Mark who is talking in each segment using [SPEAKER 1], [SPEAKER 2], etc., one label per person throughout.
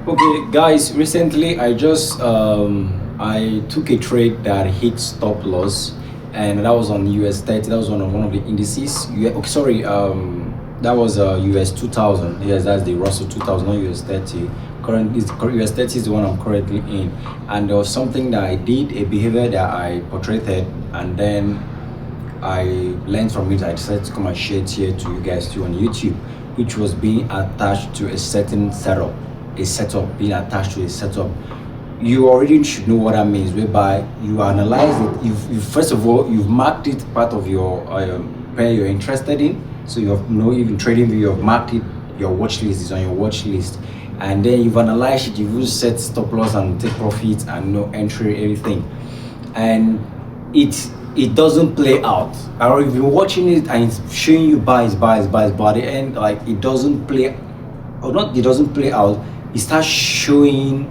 [SPEAKER 1] Okay, guys, recently I took a trade that hit stop loss, and that was on US 30. That was on one of the indices. Okay, sorry, that was US 2000. Yes, that's the Russell 2000, not US 30. US 30 is the one I'm currently in, and there was something that I did, a behavior that I portrayed, and then I learned from it. I decided to come and share it here to you guys too on YouTube, which was being attached to a certain setup, a setup being attached to a setup. You already should know what that means, whereby you analyze it. You first of all you've marked it part of your pair you're interested in. So you have no even trading view. You've marked it. Your watch list is on your watch list, and then you've analyzed it. You've set stop loss and take profit and no entry everything, and it doesn't play out. Or if you're watching it and it's showing you buys, but at the end, like, it doesn't play, or not, it doesn't play out. It starts showing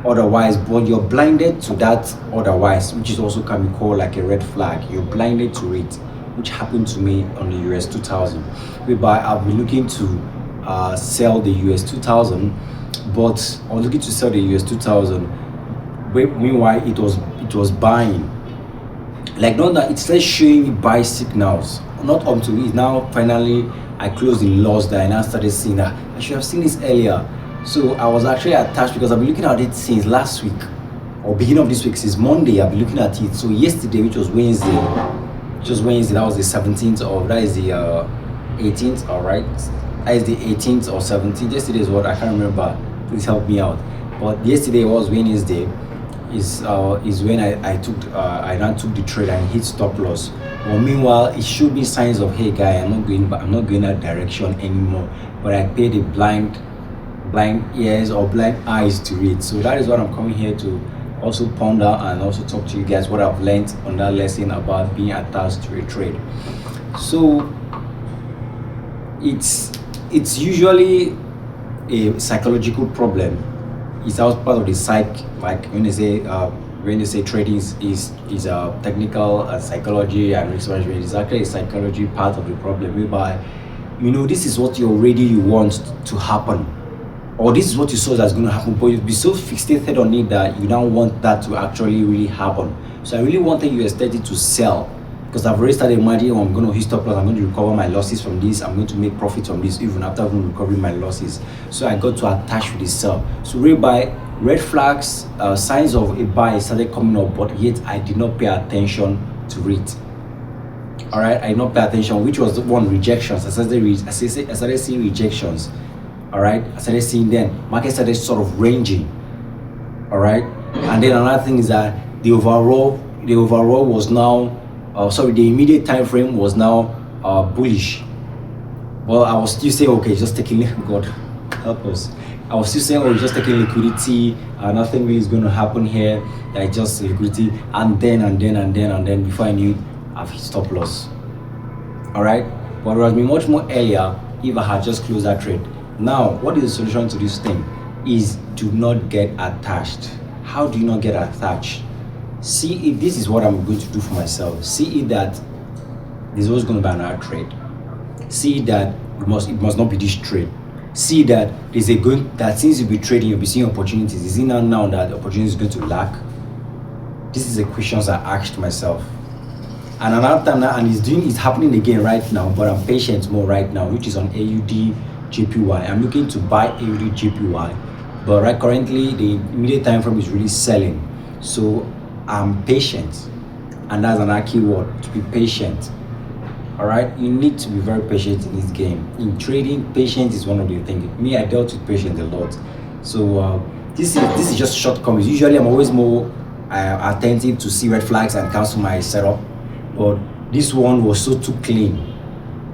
[SPEAKER 1] otherwise, but you're blinded to that otherwise, which is also can be called like a red flag. You're blinded to it, which happened to me on the US 2000, whereby I've been looking to sell the US 2000, but I was looking to sell the US 2000. Meanwhile, it was buying, like, not that it started showing me buy signals, not until it now finally I closed the loss, that I now started seeing that I should have seen this earlier. So I was actually attached because I've been looking at it since last week, or beginning of this week, since Monday. I've been looking at it. So yesterday, which was Wednesday, that was the 17th of, that is the 18th, all right, that is the 18th or 17th. Yesterday is what, I can't remember, please help me out. But yesterday was Wednesday, is when I now took the trade and hit stop loss. Well, meanwhile, it showed me signs of, hey guy, I'm not going that direction anymore. But I paid a blind ears or blind eyes to it. So that is what I'm coming here to also ponder and also talk to you guys what I've learned on that lesson about being attached to a trade. So it's usually a psychological problem. It's also part of the psych, like when they say trading is a technical psychology and research. It's actually a psychology part of the problem, whereby this is what you want to happen, or this is what you saw that's going to happen, but you'll be so fixated on it that you don't want that to actually really happen. So I really wanted US 30 to sell, because I've already started imagining, I'm going to hit stop loss, I'm going to recover my losses from this, I'm going to make profit from this even after recovering my losses. So I got to attach with the sell. So whereby red flags, signs of a buy started coming up, but yet I did not pay attention to it. All right, I did not pay attention, which was the one, rejections. I started seeing rejections. All right, I started seeing them. Market started sort of ranging. All right, and then another thing is that the overall was now, the immediate time frame was now bullish. Well, I was still saying, okay, just taking, God help us. I was still saying, oh, just taking liquidity, nothing really is going to happen here. Like, just liquidity, and then before I knew it, I've hit stop loss. All right, but it would have been much more earlier if I had just closed that trade. Now, what is the solution to this thing? Is do not get attached. How do you not get attached? See, if this is what I'm going to do for myself, see it that there's always going to be another trade. See that it must not be this trade. See that that since you'll be trading, you'll be seeing opportunities. Is it now that the opportunity is going to lack? This is the questions I asked myself. And another time now, and it's happening again right now, but I'm patient more right now, which is on AUD JPY. I'm looking to buy AUD JPY, but right currently the immediate time frame is really selling. So I'm patient, and that's another key word, to be patient. All right, you need to be very patient in this game. In trading, patience is one of the things. Me, I dealt with patience a lot. So this is just shortcomings. Usually, I'm always more attentive to see red flags and cancel my setup, but this one was so too clean.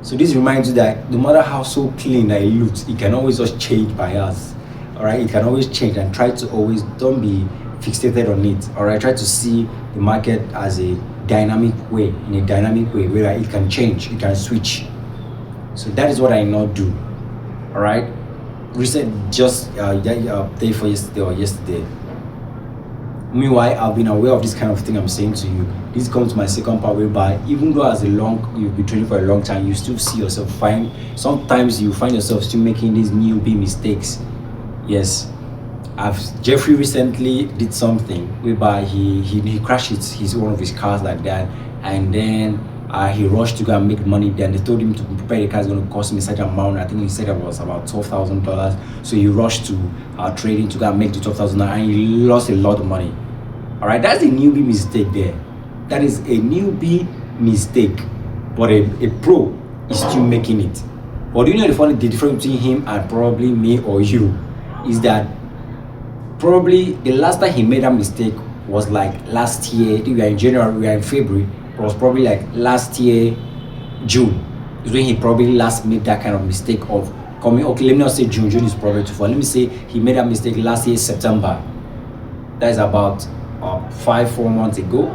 [SPEAKER 1] So this reminds you that no matter how so clean that it looks, it can always just change by us. All right, it can always change, and try to always don't be fixated on it. All right, try to see the market as a dynamic way, where it can change, it can switch. So that is what I not do. All right, recent just day for yesterday or yesterday. Meanwhile, I've been aware of this kind of thing I'm saying to you. This comes to my second part, whereby even though you've been trading for a long time, you still see yourself sometimes you find yourself still making these newbie mistakes. Yes, Jeffrey recently did something whereby he crashed his one of his cars like that, and then he rushed to go and make money. Then they told him to prepare the car is going to cost him a certain amount. I think he said it was about $12,000. So he rushed to trading to go and make the 12,000, and he lost a lot of money. All right, that's a newbie mistake there. That is a newbie mistake, but a pro is still making it. But do you know the difference between him and probably me or you is that probably the last time he made that mistake was like last year. I think we are in January, we are in February. It was probably like last year, June. Is when he probably last made that kind of mistake of coming. Okay, let me not say June. June is probably too far. Let me say he made that mistake last year, September. That is about 4 months ago.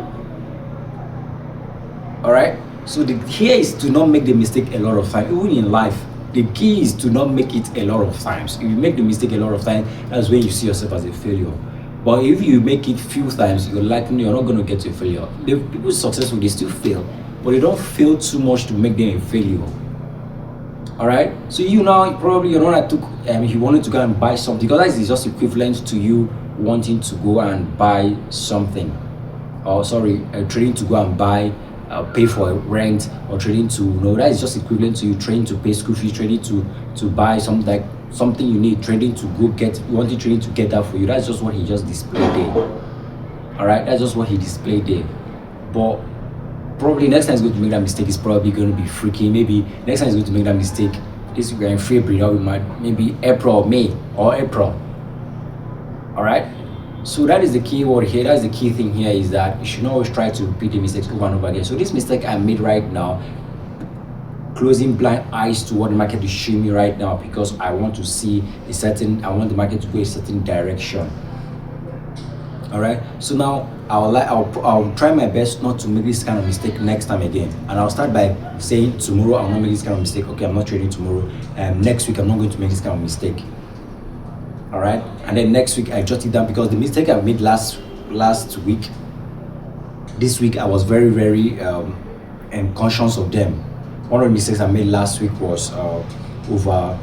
[SPEAKER 1] All right. So the key is to not make the mistake a lot of times. Even in life, the key is to not make it a lot of times. If you make the mistake a lot of times, that's when you see yourself as a failure. But if you make it few times, you're not going to get to a failure. The people successful, they still fail, but they don't fail too much to make them a failure. All right. So you now probably you're the one that took. He wanted to go and buy something, because that is just equivalent to you wanting to go and buy something. Or trading to go and buy. Pay for rent, or trading to that is just equivalent to you trading to pay school fees, trading to buy something, like something you need, trading to go get, wanting trading to get that for you. That's just what he just displayed there. All right, that's just what he displayed there. But probably next time he's going to make that mistake is probably going to be freaking. Maybe next time he's going to make that mistake, this week we're in February, that we might maybe April, May, or April. All right. So that is the key word here. That's the key thing here, is that you should not always try to repeat the mistakes over and over again. So this mistake I made right now, closing blind eyes to what the market is showing me right now, because I want to see I want the market to go a certain direction. All right. So now I'll try my best not to make this kind of mistake next time again, and I'll start by saying tomorrow I'll not make this kind of mistake. Okay, I'm not trading tomorrow. Next week I'm not going to make this kind of mistake. All right, and then next week I jot it down, because the mistake I made last week, this week I was very conscious of them. One of the mistakes I made last week was over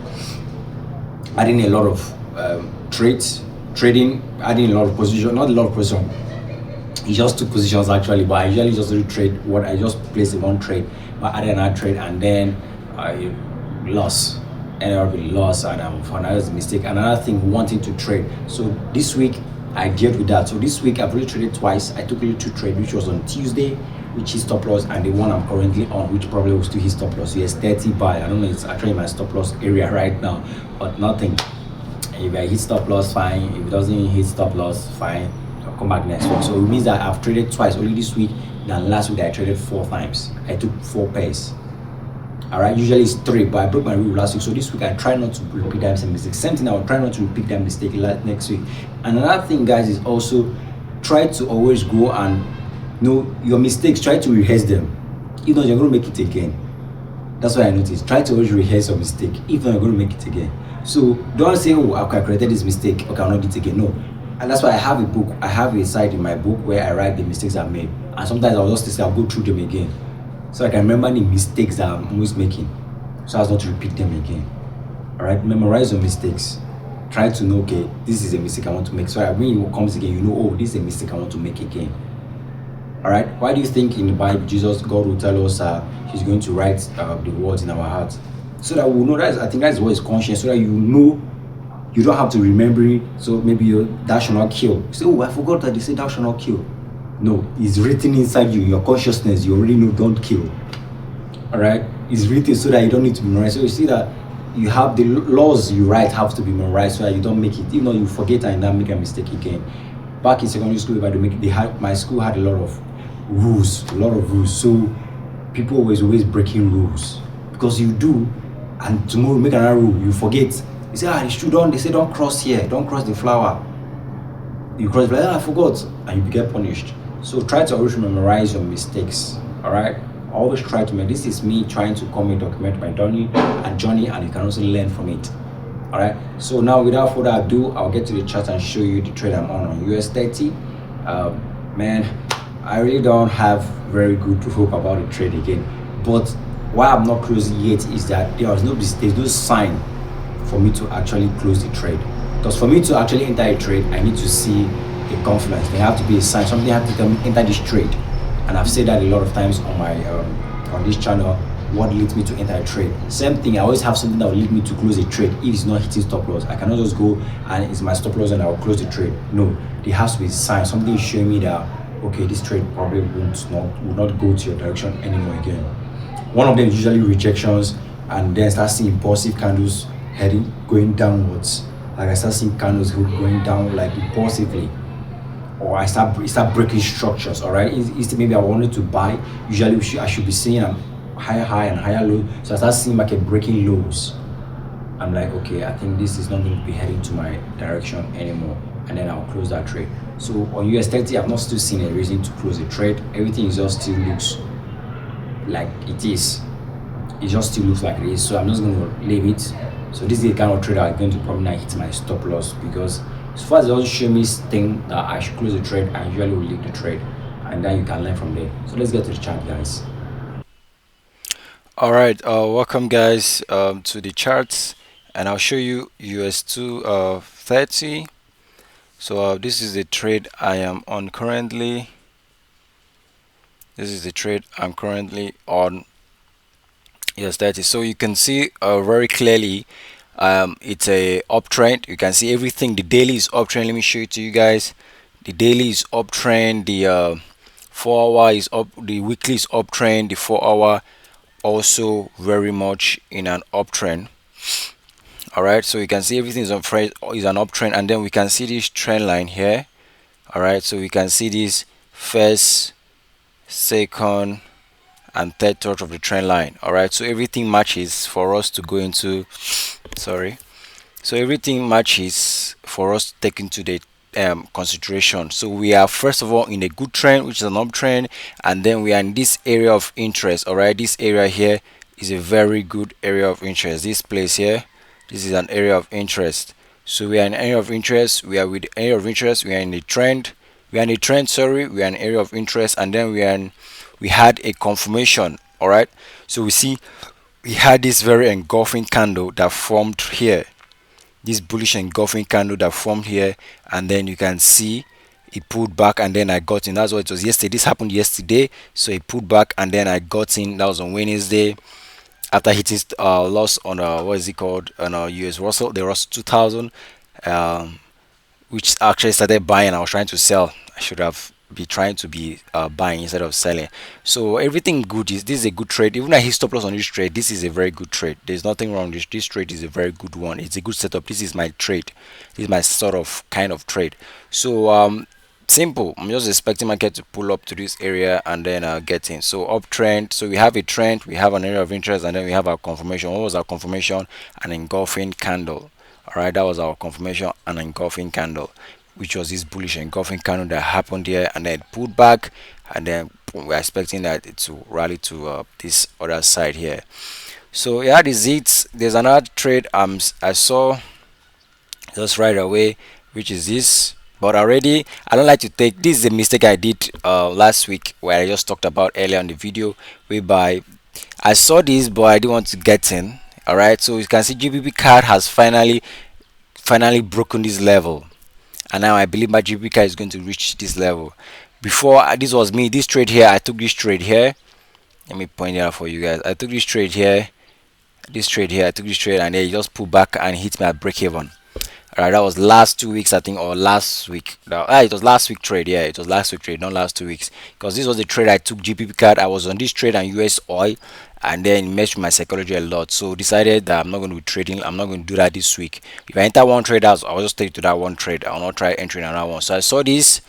[SPEAKER 1] adding a lot of trading, adding a lot of position, not a lot of position. He just took positions actually, but I usually just do trade. What I just place in one trade, but added another trade, and then I lost. And I really lost, and I found out a mistake. Another thing, wanting to trade. So this week I dealt with that. So this week I've already traded twice. I took only 2 trades, which was on Tuesday, which is stop loss, and the one I'm currently on, which probably will still hit stop loss. So yes, 30 buy. I don't know, it's actually my stop loss area right now, but nothing. If I hit stop loss, fine. If it doesn't hit stop loss, fine. I'll come back next week. So it means that I've traded twice only this week. Than last week I traded 4 times. I took 4 pairs. All right, usually it's 3, but I broke my rule last week. So this week I try not to repeat that same mistake. Same thing, I will try not to repeat that mistake next week. And another thing, guys, is also try to always go and know your mistakes. Try to rehearse them. If not, you're going to make it again. That's what I noticed. Try to always rehearse your mistake. If not, you're going to make it again. So don't say, oh, I've created this mistake, okay, I'll not do it again. No. And that's why I have a book. I have a side in my book where I write the mistakes I've made. And sometimes I'll go through them again, so I can remember the mistakes that I'm always making, so as not to repeat them again. All right, memorize your mistakes. Try to know, okay, this is a mistake I want to make, so that when it comes again, you know, oh, this is a mistake I want to make again. All right, why do you think in the Bible God will tell us he's going to write the words in our hearts, so that we'll know? I think that's what is conscience, so that you know, you don't have to remember it. So maybe thou shalt not kill. You say, oh, I forgot that they say thou shalt not kill. No, it's written inside you, your consciousness. You already know, don't kill. All right, it's written so that you don't need to memorize. So you see that you have the laws you write have to be memorized, so that you don't make it. Even though you forget and then make a mistake again. Back in secondary school, my school had a lot of rules, So people always breaking rules, because you do, and tomorrow make another rule, you forget. You say, they say don't cross here, don't cross the flower. You cross, I forgot, and you get punished. So try to always memorize your mistakes. All right, always try to make. This is me trying to come and document my journey, and you can also learn from it. All right. So now, without further ado, I'll get to the chart and show you the trade I'm on US 30. Man, I really don't have very good hope about the trade again. But why I'm not closing yet is that there's no sign for me to actually close the trade. Because for me to actually enter a trade, I need to see a confluence. There have to be a sign. Something have to tell me enter this trade. And I've said that a lot of times on my on this channel. What leads me to enter a trade? Same thing. I always have something that will lead me to close a trade if it's not hitting stop loss. I cannot just go and it's my stop loss and I will close the trade. No, there has to be a sign. Something is showing me that okay, this trade probably will not go to your direction anymore again. One of them is usually rejections, and then start seeing impulsive candles heading going downwards. Like I start seeing candles going down like impulsively, or I start breaking structures. All right, instead maybe I wanted to buy. Usually I should be seeing a higher high and higher low. So I start seeing market breaking lows. I'm like, okay, I think this is not going to be heading to my direction anymore, and then I'll close that trade. So on US 30, I've not still seen a reason to close a trade. Everything is just still looks like it is. It just still looks like it is. So I'm just going to leave it. So this is the kind of trade I'm going to probably not hit my stop loss, because as far as it also show me thing that I should close the trade, I usually will leave the trade, and then you can learn from there. So let's get to the chart, guys.
[SPEAKER 2] All right, welcome guys to the charts, and I'll show you US2 30. So this is the trade I am on currently. This is the trade I'm currently on US 30. So you can see very clearly it's a uptrend. You can see everything. The daily is uptrend. Let me show it to you guys. The daily is uptrend. The 4 hour is up. The weekly is uptrend. The 4 hour also very much in an uptrend. All right, so you can see everything is is an uptrend, and then we can see this trend line here. All right, so we can see this first, second, and third touch of the trend line. All right, so everything matches for us to go into, sorry, so everything matches for us to take into the consideration. So we are first of all in a good trend, which is an uptrend, and then we are in this area of interest. All right, this area here is a very good area of interest. This place here, this is an area of interest. So we are in an area of interest. We are with the area of interest. We are in the trend. We are in the trend. Sorry, we are in area of interest, and then we had a confirmation. All right. So we see we had this very engulfing candle that formed here, this bullish engulfing candle that formed here, and then you can see it pulled back, and then I got in. That's what it was yesterday. This happened yesterday, so it pulled back, and then I got in. That was on Wednesday after hitting loss on what is it called, on US Russell, the Russell 2000, um, which actually started buying. I was trying to sell. I should have be trying to be buying instead of selling. So everything good. Is this is a good trade? Even I hit stop loss on this trade, this is a very good trade. There's nothing wrong. This trade is a very good one. It's a good setup. This is my trade. This is my sort of kind of trade. So simple. I'm just expecting market to pull up to this area and then get in. So uptrend. So we have a trend, we have an area of interest, and then we have our confirmation. What was our confirmation? An engulfing candle. All right, that was our confirmation, an engulfing candle, which was this bullish engulfing candle that happened here, and then pulled back, and then we're expecting that it to rally to this other side here. So yeah, this is it. There's another trade I saw just right away, which is this. But already, I don't like to take this. Is a mistake I did last week, where I just talked about earlier in the video, whereby I saw this, but I didn't want to get in. All right, so you can see GBP card has finally broken this level, and now I believe my GBP card is going to reach this level. Before this was me. This trade here, I took this trade here. Let me point it out for you guys. I took this trade here. This trade here, I took this trade, and then it just pulled back and hit me at break even. Alright, that was last 2 weeks, I think, or last week. It was last week trade. Yeah, it was last week trade, not last 2 weeks. Because this was the trade I took GPP card. I was on this trade and US oil, and then it messed with my psychology a lot. So decided that I'm not going to be trading. I'm not going to do that this week. If I enter one trade, I'll just stick to that one trade. I'll not try entering another one. So I saw this,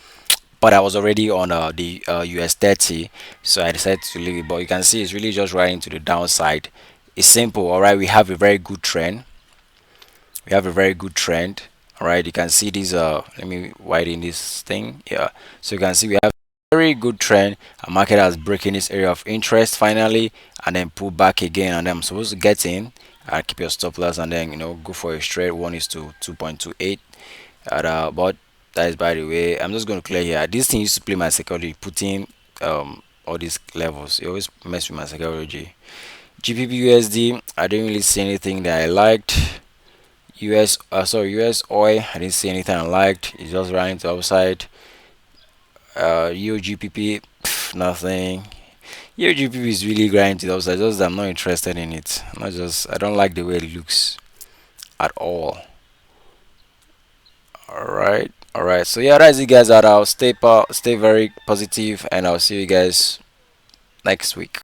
[SPEAKER 2] but I was already on the US 30, so I decided to leave it. But you can see it's really just right into the downside. It's simple. All right, we have a very good trend. We have a very good trend. All right, you can see this. Let me widen this thing. Yeah, so you can see we have a very good trend. Our market has breaking this area of interest finally, and then pull back again, and I'm supposed to get in and keep your stop loss, and then go for a straight. One is to 2.28. But that is, by the way, I'm just going to clear here. This thing used to play my psychology, putting all these levels. It always mess with my psychology. GBP USD, I didn't really see anything that I liked. US oil. I didn't see anything I liked. It just ran to outside. UGPP, nothing. UGPP is really grinding to the outside. Just that I'm not interested in it. Not just I don't like the way it looks at all. All right. So yeah, that's it, guys. That I'll stay very positive, and I'll see you guys next week.